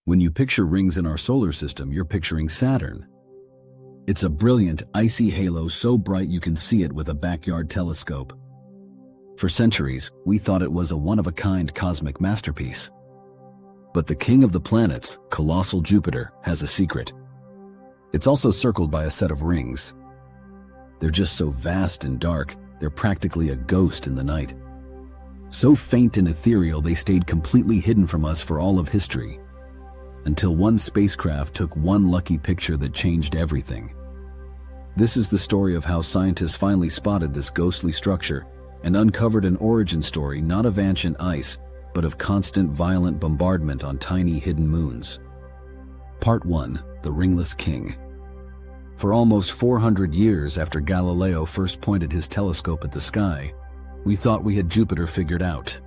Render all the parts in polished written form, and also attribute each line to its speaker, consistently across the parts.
Speaker 1: When you picture rings in our solar system, you're picturing Saturn. It's a brilliant, icy halo so bright you can see it with a backyard telescope. For centuries, we thought it was a one-of-a-kind cosmic masterpiece. But the king of the planets, colossal Jupiter, has a secret. It's also circled by a set of rings. They're just so vast and dark, they're practically a ghost in the night. So faint and ethereal, they stayed completely hidden from us for all of history. Until one spacecraft took one lucky picture that changed everything. This is the story of how scientists finally spotted this ghostly structure and uncovered an origin story not of ancient ice, but of constant violent bombardment on tiny hidden moons. Part 1. The Ringless King. For almost 400 years after Galileo first pointed his telescope at the sky, we thought we had Jupiter figured out.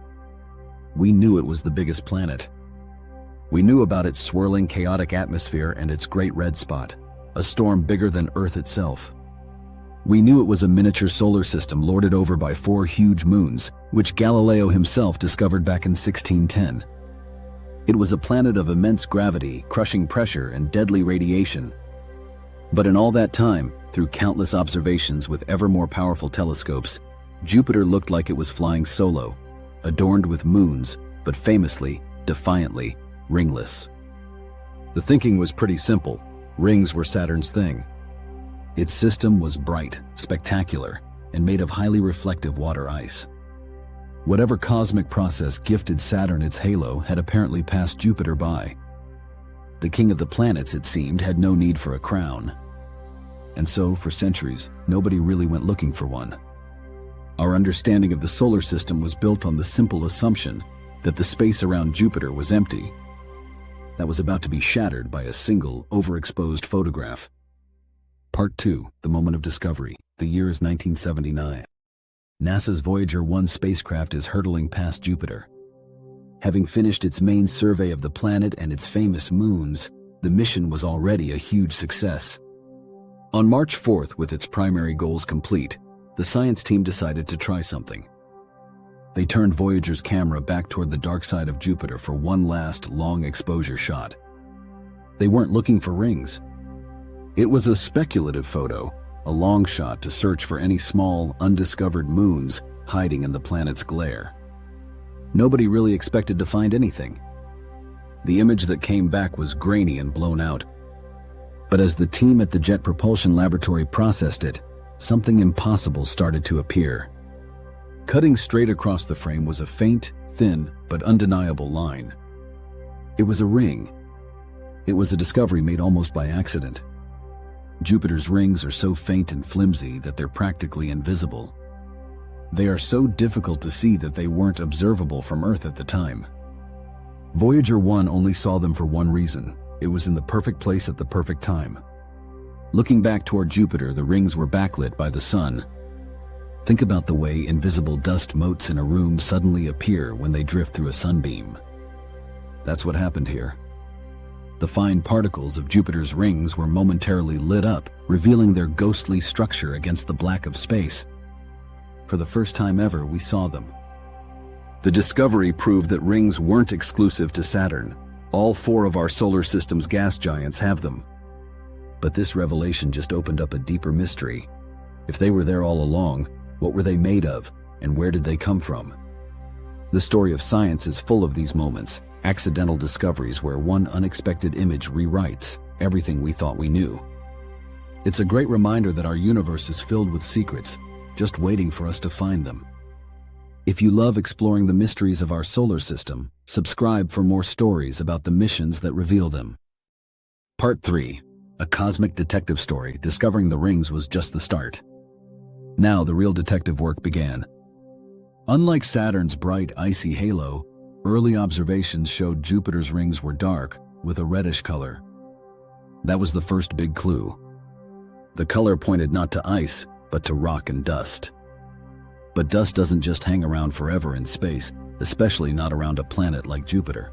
Speaker 1: We knew it was the biggest planet. We knew about its swirling, chaotic atmosphere and its great red spot, a storm bigger than Earth itself. We knew it was a miniature solar system lorded over by 4 huge moons, which Galileo himself discovered back in 1610. It was a planet of immense gravity, crushing pressure, and deadly radiation. But in all that time, through countless observations with ever more powerful telescopes, Jupiter looked like it was flying solo, adorned with moons, but famously, defiantly, ringless. The thinking was pretty simple. Rings were Saturn's thing. Its system was bright, spectacular, and made of highly reflective water ice. Whatever cosmic process gifted Saturn its halo had apparently passed Jupiter by. The king of the planets, it seemed, had no need for a crown. And so, for centuries, nobody really went looking for one. Our understanding of the solar system was built on the simple assumption that the space around Jupiter was empty. That was about to be shattered by a single, overexposed photograph. Part 2. The Moment of Discovery. The year is 1979. NASA's Voyager 1 spacecraft is hurtling past Jupiter. Having finished its main survey of the planet and its famous moons, the mission was already a huge success. On March 4th, with its primary goals complete, the science team decided to try something. They turned Voyager's camera back toward the dark side of Jupiter for one last long exposure shot. They weren't looking for rings. It was a speculative photo, a long shot to search for any small, undiscovered moons hiding in the planet's glare. Nobody really expected to find anything. The image that came back was grainy and blown out. But as the team at the Jet Propulsion Laboratory processed it, something impossible started to appear. Cutting straight across the frame was a faint, thin, but undeniable line. It was a ring. It was a discovery made almost by accident. Jupiter's rings are so faint and flimsy that they're practically invisible. They are so difficult to see that they weren't observable from Earth at the time. Voyager 1 only saw them for one reason. It was in the perfect place at the perfect time. Looking back toward Jupiter, the rings were backlit by the sun. Think about the way invisible dust motes in a room suddenly appear when they drift through a sunbeam. That's what happened here. The fine particles of Jupiter's rings were momentarily lit up, revealing their ghostly structure against the black of space. For the first time ever, we saw them. The discovery proved that rings weren't exclusive to Saturn. All 4 of our solar system's gas giants have them. But this revelation just opened up a deeper mystery. If they were there all along, what were they made of, and where did they come from? The story of science is full of these moments, accidental discoveries where one unexpected image rewrites everything we thought we knew. It's a great reminder that our universe is filled with secrets, just waiting for us to find them. If you love exploring the mysteries of our solar system, subscribe for more stories about the missions that reveal them. Part 3. A cosmic detective story. Discovering the rings was just the start. Now the real detective work began. Unlike Saturn's bright, icy halo, early observations showed Jupiter's rings were dark, with a reddish color. That was the first big clue. The color pointed not to ice, but to rock and dust. But dust doesn't just hang around forever in space, especially not around a planet like Jupiter.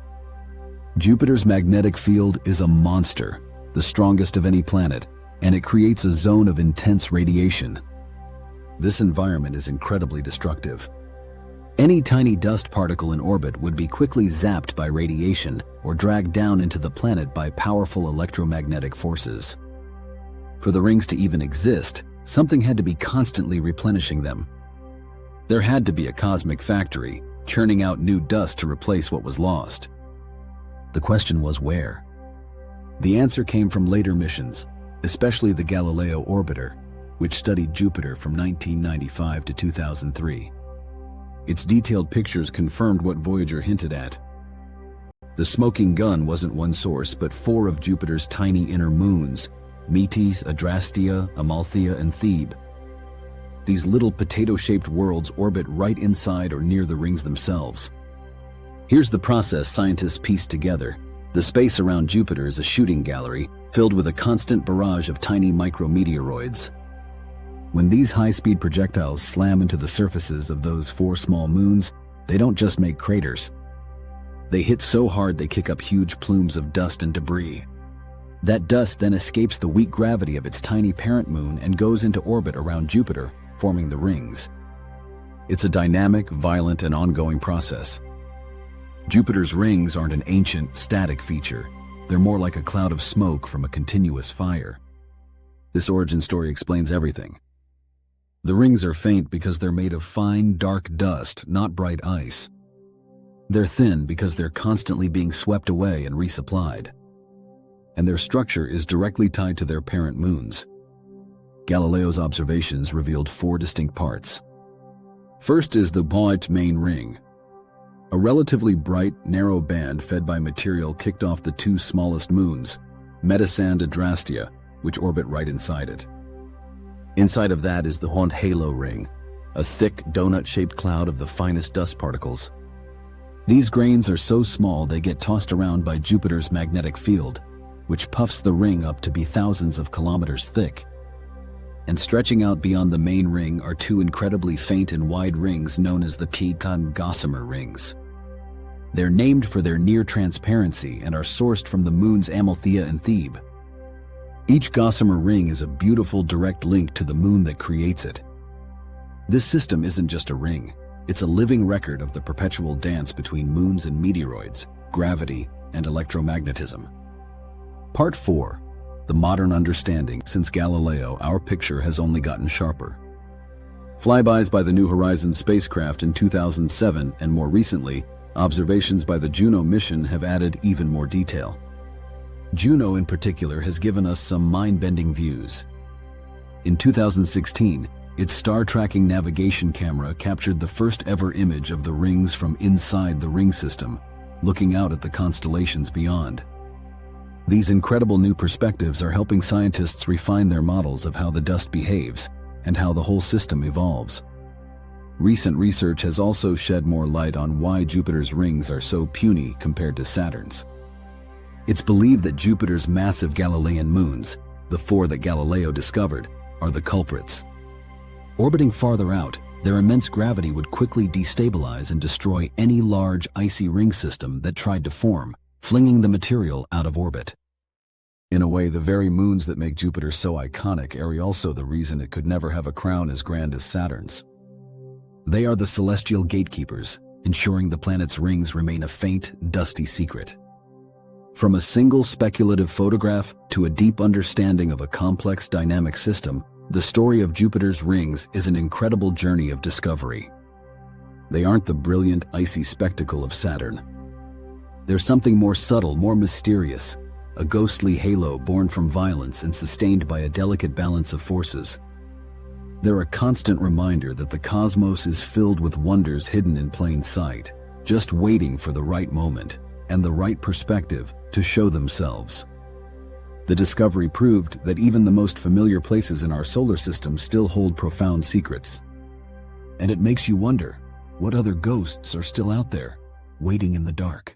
Speaker 1: Jupiter's magnetic field is a monster, the strongest of any planet, and it creates a zone of intense radiation. This environment is incredibly destructive. Any tiny dust particle in orbit would be quickly zapped by radiation or dragged down into the planet by powerful electromagnetic forces. For the rings to even exist, something had to be constantly replenishing them. There had to be a cosmic factory, churning out new dust to replace what was lost. The question was where? The answer came from later missions, especially the Galileo orbiter, which studied Jupiter from 1995 to 2003. Its detailed pictures confirmed what Voyager hinted at. The smoking gun wasn't one source, but 4 of Jupiter's tiny inner moons, Metis, Adrastea, Amalthea, and Thebe. These little potato-shaped worlds orbit right inside or near the rings themselves. Here's the process scientists pieced together. The space around Jupiter is a shooting gallery filled with a constant barrage of tiny micrometeoroids. When these high-speed projectiles slam into the surfaces of those 4 small moons, they don't just make craters. They hit so hard they kick up huge plumes of dust and debris. That dust then escapes the weak gravity of its tiny parent moon and goes into orbit around Jupiter, forming the rings. It's a dynamic, violent, and ongoing process. Jupiter's rings aren't an ancient, static feature. They're more like a cloud of smoke from a continuous fire. This origin story explains everything. The rings are faint because they're made of fine, dark dust, not bright ice. They're thin because they're constantly being swept away and resupplied. And their structure is directly tied to their parent moons. Galileo's observations revealed 4 distinct parts. First is the bright main ring. A relatively bright, narrow band fed by material kicked off the 2 smallest moons, Metis and Adrastea, which orbit right inside it. Inside of that is the Haunt halo ring, a thick, donut-shaped cloud of the finest dust particles. These grains are so small they get tossed around by Jupiter's magnetic field, which puffs the ring up to be thousands of kilometers thick. And stretching out beyond the main ring are 2 incredibly faint and wide rings known as the Titan gossamer rings. They're named for their near transparency and are sourced from the moons Amalthea and Thebe. Each gossamer ring is a beautiful direct link to the moon that creates it. This system isn't just a ring, it's a living record of the perpetual dance between moons and meteoroids, gravity, and electromagnetism. Part 4. The modern understanding. Since Galileo, our picture has only gotten sharper. Flybys by the New Horizons spacecraft in 2007 and more recently, observations by the Juno mission have added even more detail. Juno in particular has given us some mind-bending views. In 2016, its star-tracking navigation camera captured the first ever image of the rings from inside the ring system, looking out at the constellations beyond. These incredible new perspectives are helping scientists refine their models of how the dust behaves and how the whole system evolves. Recent research has also shed more light on why Jupiter's rings are so puny compared to Saturn's. It's believed that Jupiter's massive Galilean moons, the 4 that Galileo discovered, are the culprits. Orbiting farther out, their immense gravity would quickly destabilize and destroy any large icy ring system that tried to form, flinging the material out of orbit. In a way, the very moons that make Jupiter so iconic are also the reason it could never have a crown as grand as Saturn's. They are the celestial gatekeepers, ensuring the planet's rings remain a faint, dusty secret. From a single speculative photograph to a deep understanding of a complex dynamic system, the story of Jupiter's rings is an incredible journey of discovery. They aren't the brilliant, icy spectacle of Saturn. They're something more subtle, more mysterious, a ghostly halo born from violence and sustained by a delicate balance of forces. They're a constant reminder that the cosmos is filled with wonders hidden in plain sight, just waiting for the right moment and the right perspective to show themselves. The discovery proved that even the most familiar places in our solar system still hold profound secrets. And it makes you wonder, what other ghosts are still out there, waiting in the dark?